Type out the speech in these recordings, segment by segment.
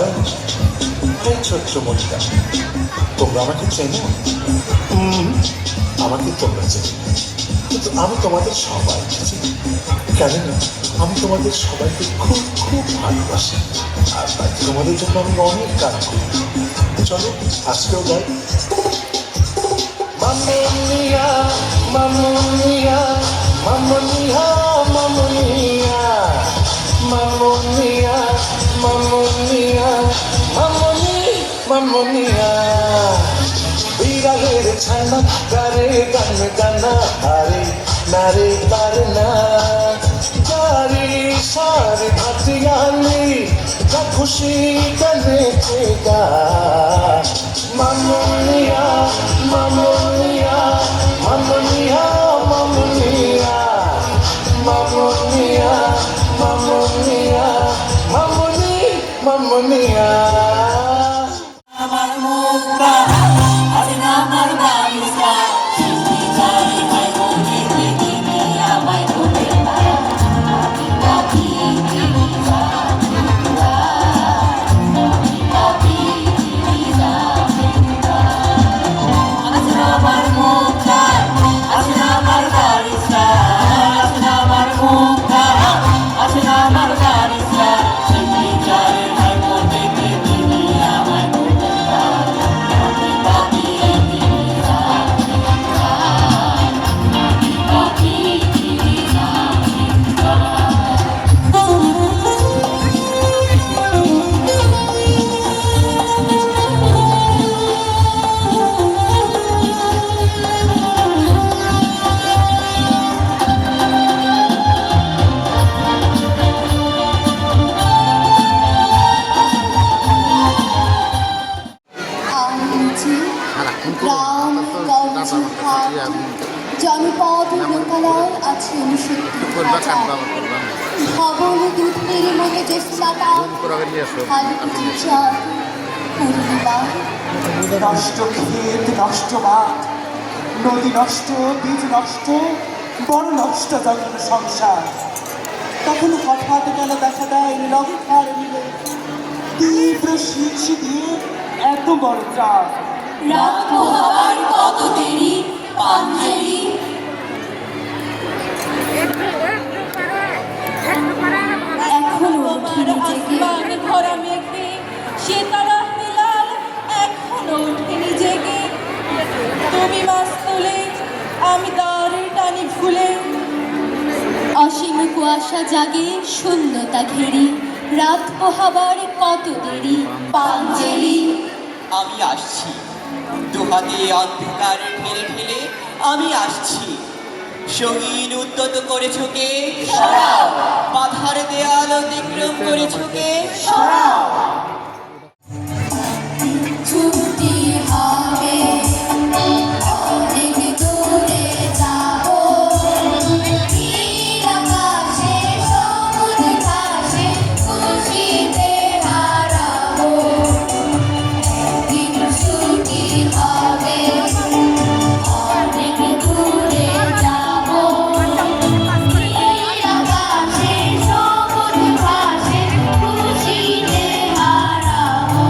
High, এই ছোট্ট মনিকা, তোমরা আমাকে চেনো? আমাকে তোমরা চেনো, কিন্তু আমি তোমাদের সবাইকে চিনি, কেননা আমি তোমাদের সবাইকে খুব খুব ভালোবাসি। আর তাই তোমাদের জন্য আমি অনেক গান করি। চলো আজকেও গাই। মামুনিয়া মামুনিয়া মামুনিয়া মামুনিয়া মামুনিয়া মামুনিয়া মামুনি মামুনিয়া বিরাগের ছানা গারে গান গানা আরে নারে পারে না গারি সারে ভাটিয়ালি যা খুশি করেছে গা মামুনিয়া মামুনিয়া মামুনিয়া মামুনিয়া মামুনিয়া মামুনিয়া মামুনি মামুনিয়া আমার মুক্তা আছে না আমার বালিশা সৃষ্টি চাই ভাই মনে দেখিনি আমায় বলে তারা আমি পাখি দিদিরা আমি পাখি দিদিরা আছে না আমার মুক্তা আছে না আমার বালিশা আছে না আমার মুক্তা আছে না আমার বালিশা সৃষ্টি চাই ভাই মনে দেখিনি আমায় বলে আমি পাখি দিদিরা আমি পাখি দিদিরা জনপদ লোকালয় আছে খবর দুধের মনে জ্যোৎস্নাটা নষ্ট ক্ষেত নষ্ট মাঠ নদী নষ্ট বীজ নষ্ট বড় নষ্ট জগৎ সংসার। তখন হঠাৎ গেল দেখা দেয় লঙ্কার মিলে তীব্র শীর্ষ দিয়ে এত বড় চাপ রাত পোহাবার কত দেরি পাঞ্জেরি এখনো ওঠেনি জেগে ভরা মেঘে সে তারা হেলাল এখনো ওঠেনি জেগে তুমি মাছ তুলে আমি তার টানি ফুলে অসীম কুয়াশা জাগে শূন্যতা ঘেরি রাত পোহাবার কত দেরি পাঞ্জেরি আমি আসছি দুহাতে অন্ধকার ঠেলে ঠেলে আমি আসছি সঙ্গীন উদ্যত করেছ কে সরাও বাধার দেয়াল অতিক্রম করেছ কে সরাও ছুটি হবে অনেক দূরে যাব নীল আকাশে সবুজ ঘাসে খুশিতে হারাবো একদিন ছুটি হবে অনেক দূরে যাব নীল আকাশে সবুজ ঘাসে খুশিতে হারাবো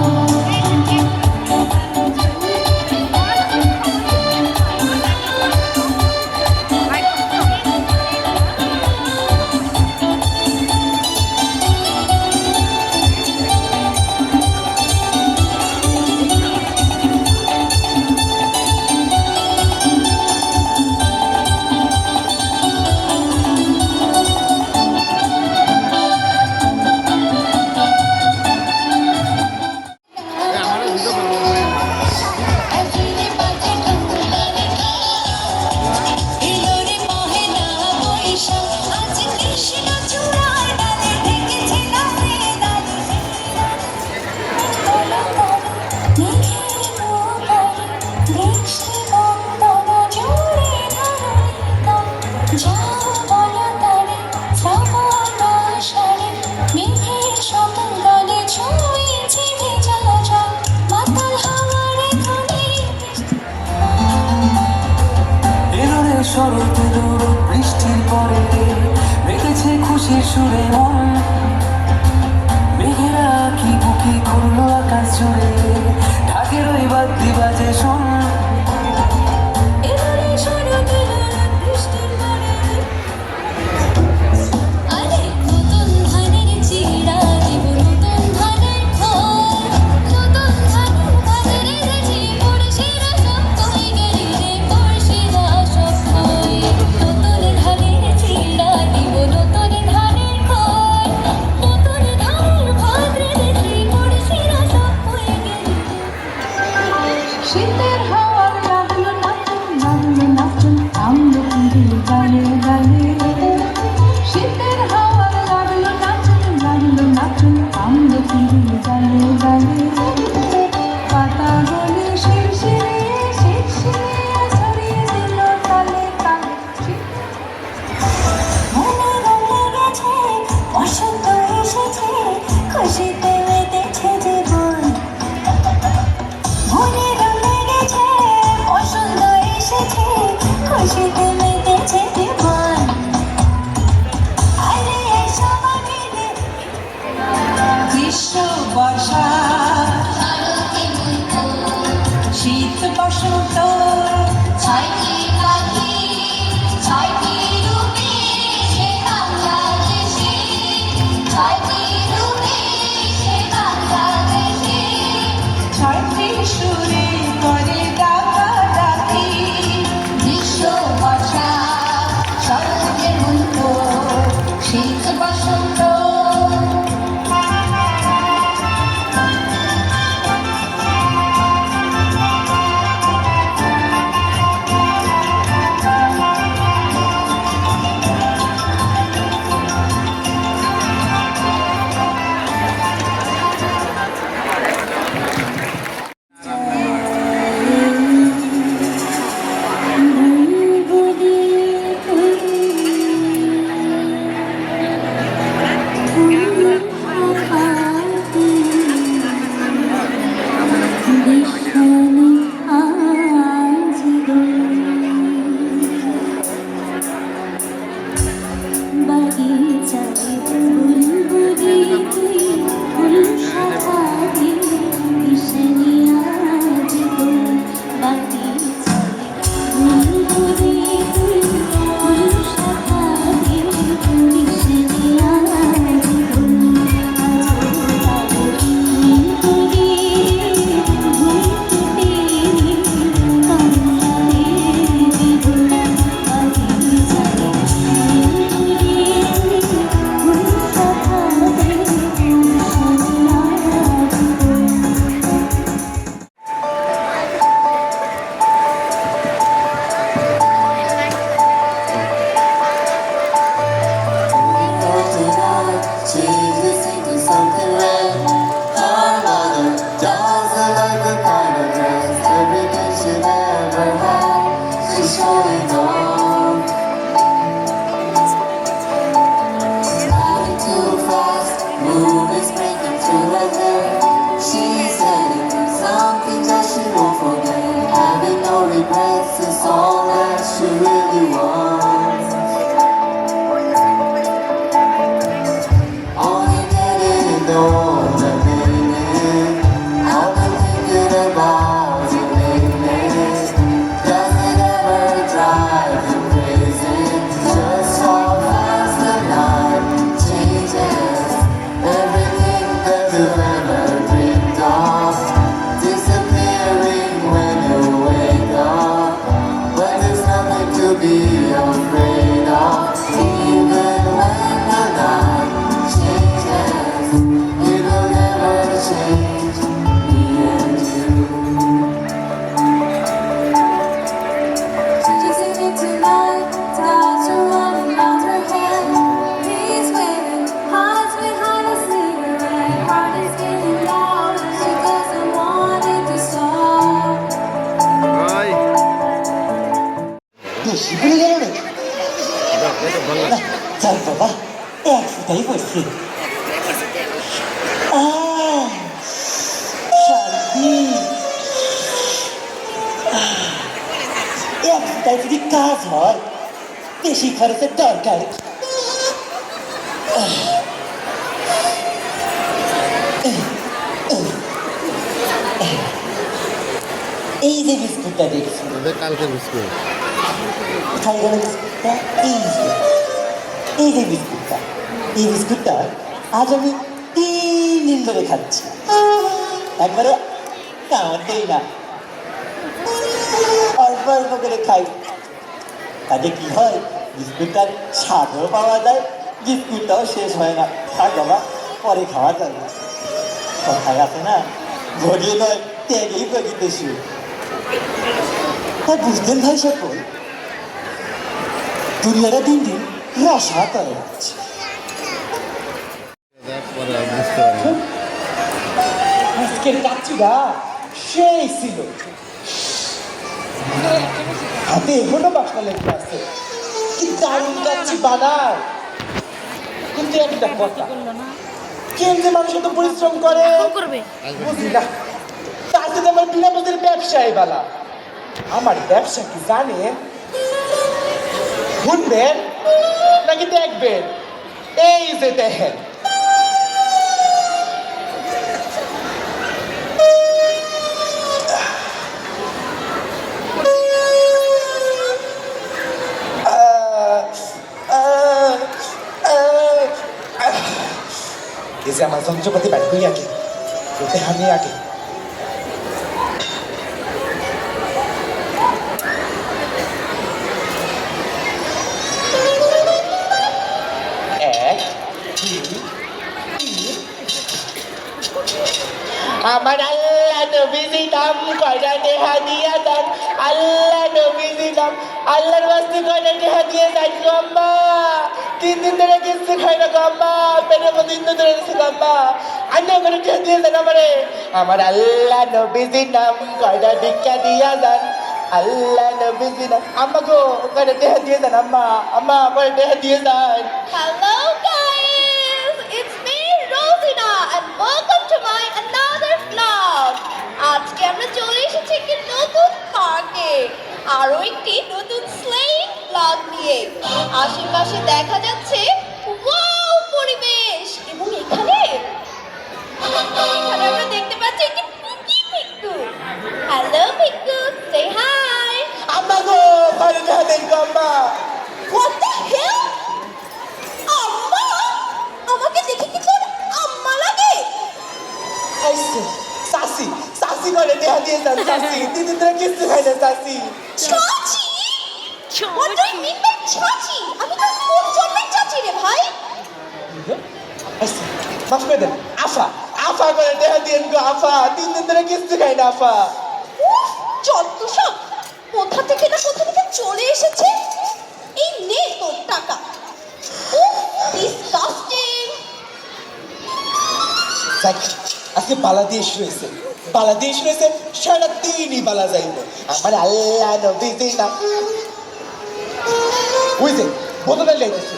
শরৎ বৃষ্টির পরে মেতেছে খুশির সুরে মন মেঘেরা কি বুকে করল home again. I've been thinking about you lately. Does it ever drive you crazy? Just how fast the night changes. Everything that you've ever dreamed of disappearing when you wake up. But there's nothing to be afraid of. Even when the night changes, it will never change me and you. She's singing tonight, doubts are running out her head. He's waiting, hides behind a cigarette. Heart is getting loud and she doesn't want it to stop. বেশি ভুলে গেল নাকি না, যাই বাবা এক ফুটাই পড়ছে শান্তি এক ফুটাই যদি কাজ হয় বেশি খরচের দরকার এই যে বিস্কুটটা দেখছি কালকে বিস্কুট খাই গেল বিস্কুটটা এই যে বিস্কুটটা এই বিস্কুটটা আজ আমি 3 দিন ধরে খাচ্ছি একবারে কামড়তেই না অল্প অল্প করে খাই তাতে কি হয় বিস্কুটটার স্বাদও পাওয়া যায় বিস্কুটটাও শেষ হয় না থাক বাবা পরে খাওয়া যাবে কথায় আছে না ঘড়িয়ে নয় ত্যাগেই প্রকৃত সুখ তা বুঝতেন ভাই সকল দুনিয়াটা দিন দিন রসাতলে যাচ্ছে পরে বুঝতে পারি আজকের কাচ্চিটা সেই ছিল হাতে এখনো বাসনা লেগে আছে কি দারুণ কাচ্চি বানায় কিন্তু একটা কথা কেন যে মানুষ এত পরিশ্রম করে বুঝি না তার সাথে আমার বিনা পদের ব্যবসায়ী বালা আমার ব্যবসা কি জানে শুনবেন নাকি দেখবেন এই যে দেখেন এই যে আমার যন্ত্রপাতি বাড়ি করি আগে ওতে হানি আগে আমার আল্লাহ নবীজি নাম কয়টা দেহা দিয়া দেন আল্লাহ নবীজি নাম আল্লাহর বাস্তে কয়টা দেহা দিয়ে দেন গম্মা 3 দিন ধরে কিছু খাই না গম্মা পেটের মধ্যে 3 দিন ধরে গেছে গম্মা আল্লাহ করে দেহা দিয়ে দেন আমার আল্লাহ নবীজি নাম কয়টা ভিক্ষা দিয়া দেন আল্লাহ নবীজি নাম আম্মা গো কয়টা দেহা দিয়ে দেন আম্মা কয়টা দেহা দিয়ে দেন Hello guys, it's me Rosina and welcome to my another vlog. আজকে আমরা চলে এসেছি একটি নতুন পার্কে আরো একটি নতুন স্লেইং ব্লগ নিয়ে আশেপাশে দেখা যাচ্ছে ওয়াও পরিবেশ এবং এখানে আমরা দেখতে পাচ্ছি একটি পিকি পিকু হ্যালো পিকু সে হাই আম্মা গো কয়টা দেহা দেন গম্মা What the hell? আম্মা আমাকে দেখে কি তোর আম্মা লাগে আইসে সাসি করে দেহা দিয়ে যান সাসি 3 দিন ধরে কিছু খাই না সাসি চাচি What do you mean by চাচি আমি তো কোন জন্মের চাচি রে ভাই আইসে মাফ করে দেন আফা করে দেহা দিয়ে গো আফা 3 দিন ধরে কিছু খাই না আফা উফ যত সব কোথা থেকে চলে এসেছে এই নে তোর টাকা উফ ডিসগাস্টিং আজকে বালা দিয়ে শুয়েছে সারা দিনই বালা যাইব আমার আল্লাহ নবীজি না বুঝছেন বোতলে লেগেছে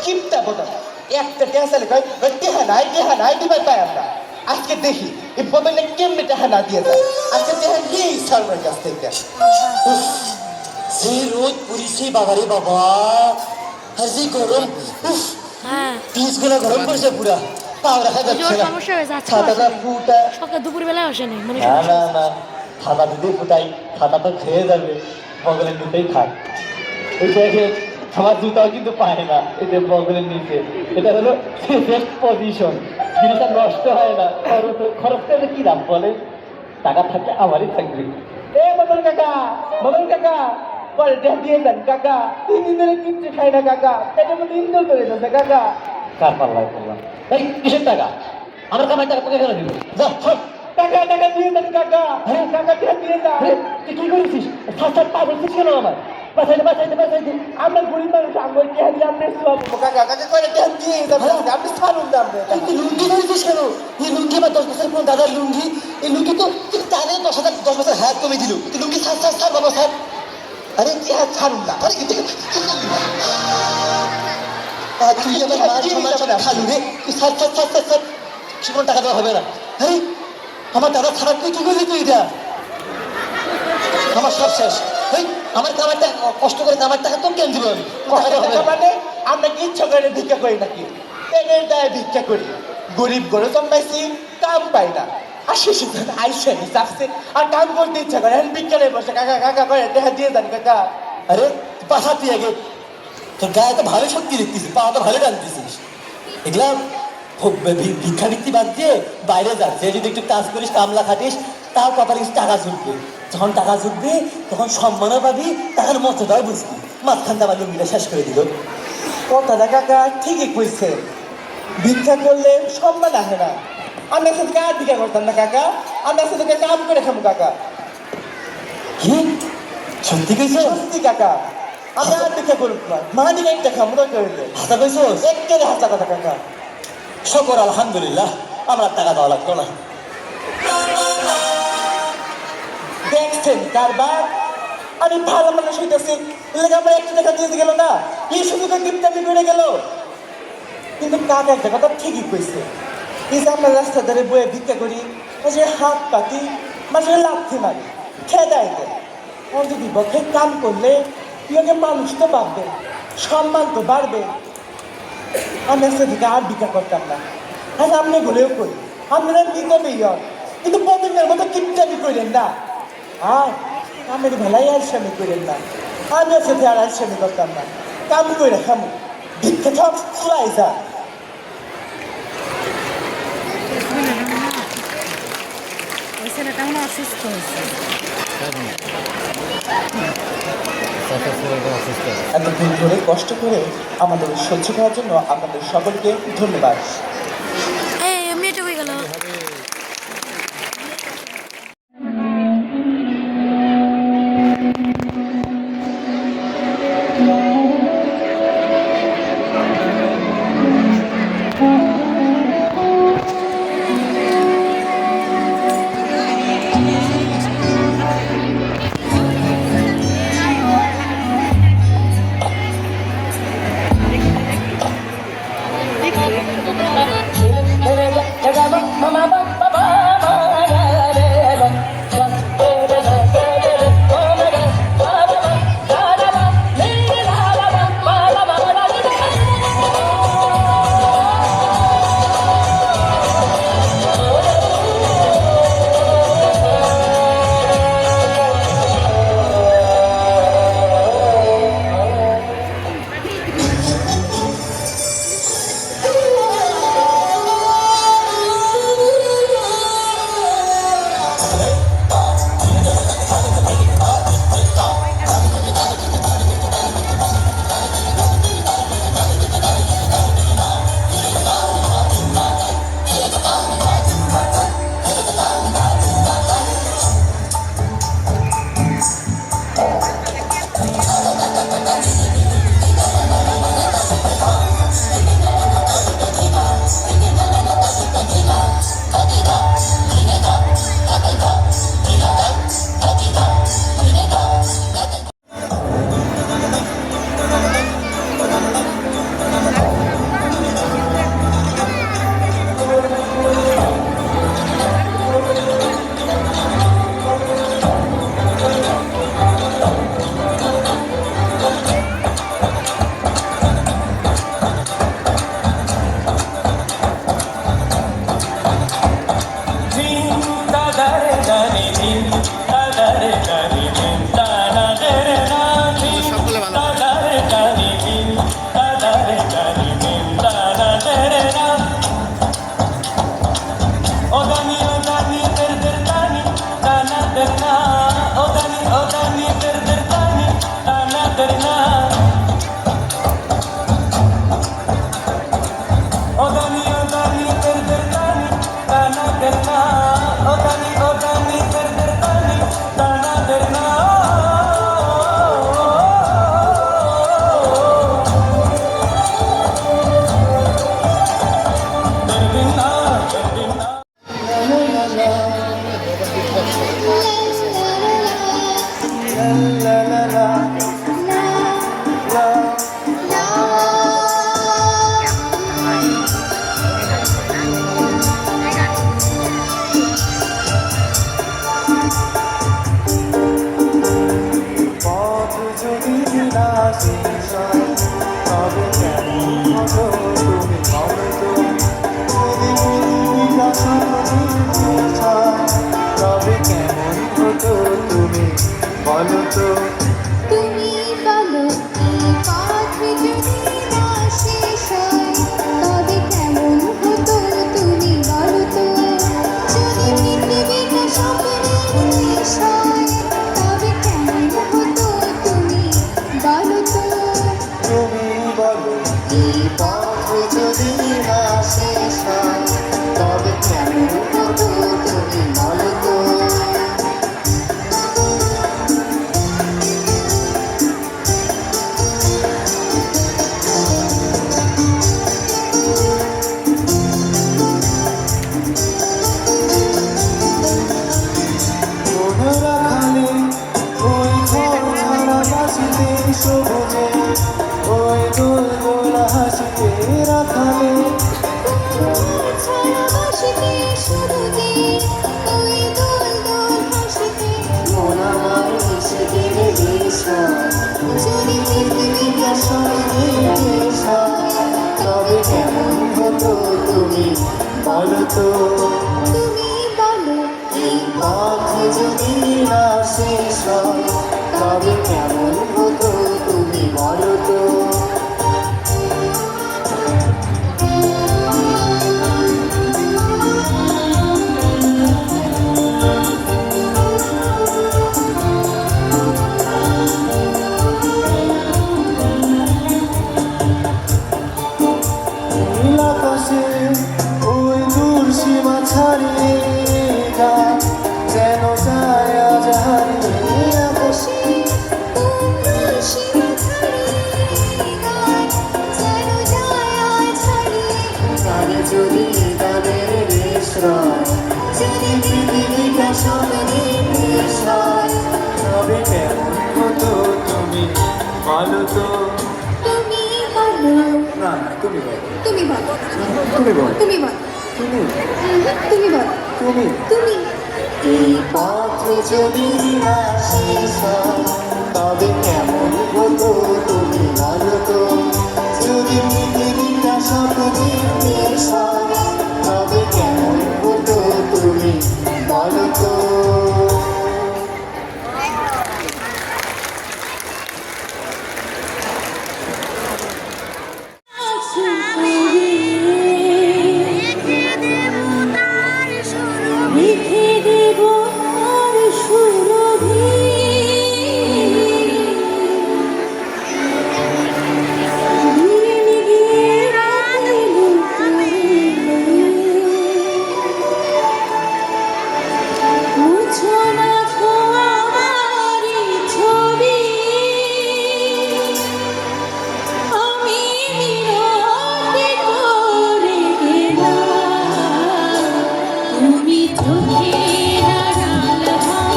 কিপটা বোতল একটা টেহাসালে কয় টেহা নাই দিবার পাই আমরা আজকে দেখি এই বোতলে কেমনি টেহা না দিয়ে যায় আজকে টেহা নেই সালমার কাছ থেকে সেই রোদ পুরিছে বাবারে বাবা আর যে গরম পিসগুলো গরম করছে পুরা পাও রাখা ওই যে ওর যাচ্ছে না সমস্যা হয়েছে আজকে ছাতাটা আসেনি। ফুটা সকাল দুপুরবেলায় আসেনি মানে না না না ছাতা যদি ফুটাই ছাতা তো খেয়ে যাবে বগলের নিচেই থাক এই দেখে আমার জুতাও কিন্তু পায় না এই যে বগলের নিচে এটা হলো সেফেস্ট পজিশন জিনিসটা নষ্ট হয় না খরচ করলে কি দাম বলে টাকা থাকলে আমারই থাকবে এ মদন কাকা কলটা দিয়ে দেন কাকা 3 দিন ধরে কিচ্ছু খাই না কাকা পেটের মধ্যে ইন্দুর ধরে যাচ্ছে কাকা কার পাল্লায় পড়লাম এই কিসের টাকা আমার কামাই টাকা তোকে কেন দিব যা সব টাকা দিয়ে দেন কাকা হ্যাঁ টাকা দিয়ে দেন তুই কি করেছিস সাত পা বলছিস কেন আমার বাঁচাইতে আমরা গরিব মানুষ আমার টেহা দিয়ে আপনার সব কাকা করে টেহা দিয়ে আপনি ছাড়ুন দাম তুই লুঙ্গি ধরেছিস কেন এই লুঙ্গি আমার 10 বছর পুরো দাদার লুঙ্গি এই লুঙ্গি তো তাদের 10 বছর হাত কমে দিল তুই লুঙ্গি ছাড় বাবা স্যার আরে কি হাত ছাড়ুন না আরে তুই আমার মার সমান খালু রে তুই ছাড় সে কোনো টাকা দেওয়া হবে না আরে আমার দাদা ছাড়া তুই কি করলি তুই এটা আমার সব শেষ আমার কামারটা কষ্ট করে কামার টাকা তো কেন দিব মানে আমরা কি ইচ্ছা করে ভিক্ষা করি নাকি পেটের দায়ে ভিক্ষা করি গরিব গরু জন্মাইছি কাম পাই না আর শেষে আইসে চাপছে আর কাম করতে ইচ্ছা করে এখন ভিক্ষা নেই বসে কাকা করে দেখা দিয়ে যান কাকা আরে বাসা তুই আগে তোর গায়ে তো ভালো শক্তি দেখতেছিস পা তো ভালো টানতেছিস এগুলা ভিক্ষা বৃত্তি বাদ দিয়ে বাইরে যাচ্ছে যদি একটু কাজ করিস কামলা খাটিস তার কপালে কিছু টাকা ঝুঁকবে যখন টাকা ঝুঁকবি তখন সম্মানও পাবি টাকার মর্যাদাও বুঝবি মাঝখান আমার লুঙ্গিটা শেষ করে দিল কথাটা কাকা ঠিকই কইছে ভিক্ষা করলে সম্মান আসে না আমি একসাথে কার ভিক্ষা করতাম না কাকা আমি একসাথে কাম করে খাবো কাকা কি সত্যি কইছো সত্যি কাকা আমি আর ভিক্ষা করুক না মালিক একটা খামো করলে হাতা কইছো একেবারে হাতা কথা কাকা শকর আলহামদুলিল্লাহ আমার টাকা দেওয়া লাগতো না দেখছেন কারবার আমি ভালো মানুষ হইতেছি আমার একটু টাকা দিয়ে গেল না এই সুযোগে গিফটামি করে গেল কিন্তু কাকা একটা কথা ঠিকই কইছে এই যে আমরা রাস্তা ধারে বয়ে ভিক্ষা করি যে হাত পাতি মানুষের লাথি মারি খেদাই দেয় ওর যদি বকে কাম করলে ইয়ে মানুষ তো বাড়বে সম্মান তো বাড়বে আমি সেদিকে আর ভিক্ষা করতাম না আর আপনি বলেও করি আপনারা নিতে মেয়র কিন্তু প্রতিদিনের মতো কিপটামি করেন না আর আমের ভেলাই আলসামি করেন না আমি সাথে আর আলসামি করতাম না কাম করে খামো ভিক্ষা সব চুলাই যা ওই ছেলেটা মনে হয় অসুস্থ হয়েছে এতদিন ধরে কষ্ট করে আমাদের সহ্য করার জন্য আপনাদের সকলকে ধন্যবাদ এই এমনি এটা হয়ে গেল Thank you. তবে কেমন হতো তুমি বলো তো তুমি বলো এই পথ যদি না শেষ হয় তবে কেমন হতো তুমি বলো তো যদি পৃথিবীটা স্বপ্নের দেশ হয় তবে কেমন হতো তুমি বলো তো তুমি বলো এই পথ যদি না শেষ হয় তবে কেমন হতো তুমি বলো তো মনে রাখালে ওই ঘর ছাড়া বাসিতে সবুজে ওই দোল দোলা হাসিতে রাখালে ছায়া বাসিতে সবুজে ওই দোল দোল হাসিতে মন আমার এসে গেলে দেশ যদি পৃথিবীটা দেশ তবে কেমন হতো তুমি বলো তো তুমি বলো এই পথ যদি না শেষ হয় তবে কেমন হতো তুমি বলো তো নীল আকাশে ওই দূর সীমা ছাড়িয়ে যায় যেন যায় আজ হারিয়ে আকাশে তোমার সীমা ছাড়িয়ে গান যেন যায় আজ হারিয়ে গানে যদি গানের রেশ রয় যদি পৃথিবীটা স্বপ্নের দেশ হয় তবে কেমন হতো তুমি বলো তো তুমি বলো না তুমি বলো তুমি বলো তুমি বলো তুমি বলো তুমি তুমি বলো তুমি তুমি এই পথ যদি না শেষ হয় তবে কেমন হতো তুমি বলো তো যদি পৃথিবীটা স্বপ্নের দেশ হয় তবে কেমন হতো তুমি বলো তো লিখে দেব তার সুরভি দিন গিয়ে রাতে মুছো না আমারি ছবি আমি মিনতি করে গেলাম তুমি চোখে আড়াল হও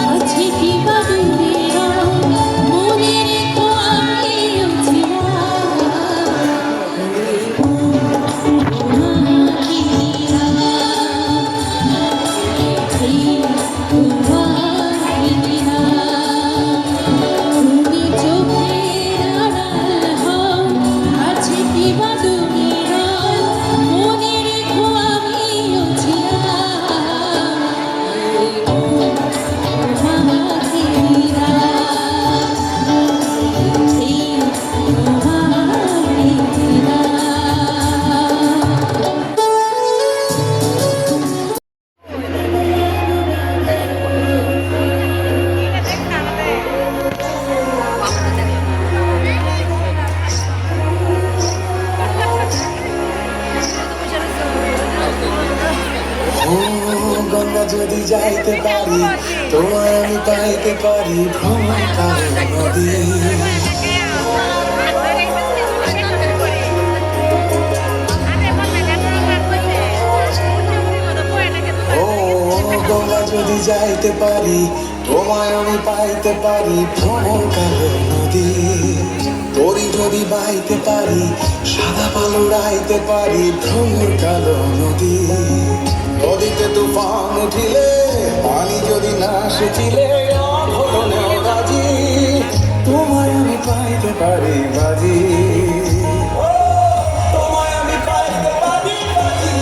আছে কি বা দূরে হও মনে রেখো আমিও তুমি চোখে আড়াল হও আছে কি বা দূরে হও মনে রেখো আমিও ও গঙ্গা যদি যাইতে পারি তোমায় আমি পাইতে পারি ভ্রমণ কালে নদী ও গঙ্গা যদি যাইতে পারি তোমায় আমি পাইতে পারি ভ্রমণ কালে নদী তরি যদি বাইতে পারি সাদা পালো উড়াইতে পারি ভ্রমণ কালো নদী নদীতে তুফান উঠিলে পানি যদি না শুকিলে অঘটনেও রাজি তোমায় আমি পাইতে পারি বাজি তোমায় আমি পাইতে পারি বাজি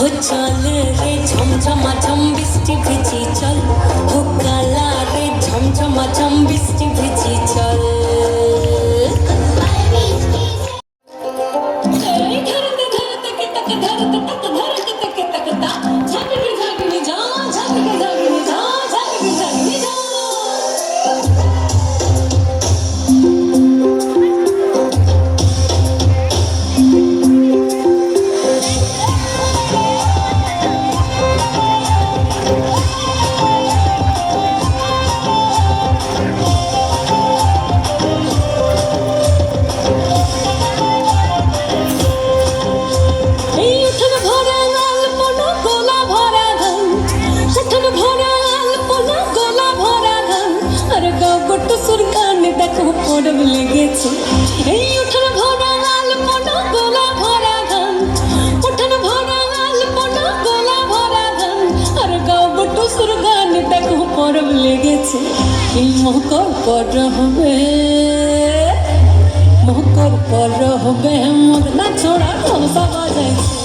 हो चल रे झमझमाझम बृष्टि भिजी चल हो काला रे झमझमाझम बृष्टि भिजी चल धरते धरते के तक धरते तक धरते तक तक ता झागने झागने जा झागने झागने जा झागने झागने जा পড়ব লেগেছে এই উঠান ভরা লাল পোনা গোলা ভরা ধান উঠান ভরা লাল পোনা গোলা ভরা ধান আর গাও বটু সুর গান দেখো পড়ব লেগেছে এই মহকর পর হবে মহকর পর হবে মদ না ছোড়া ধমসা বাজাইছে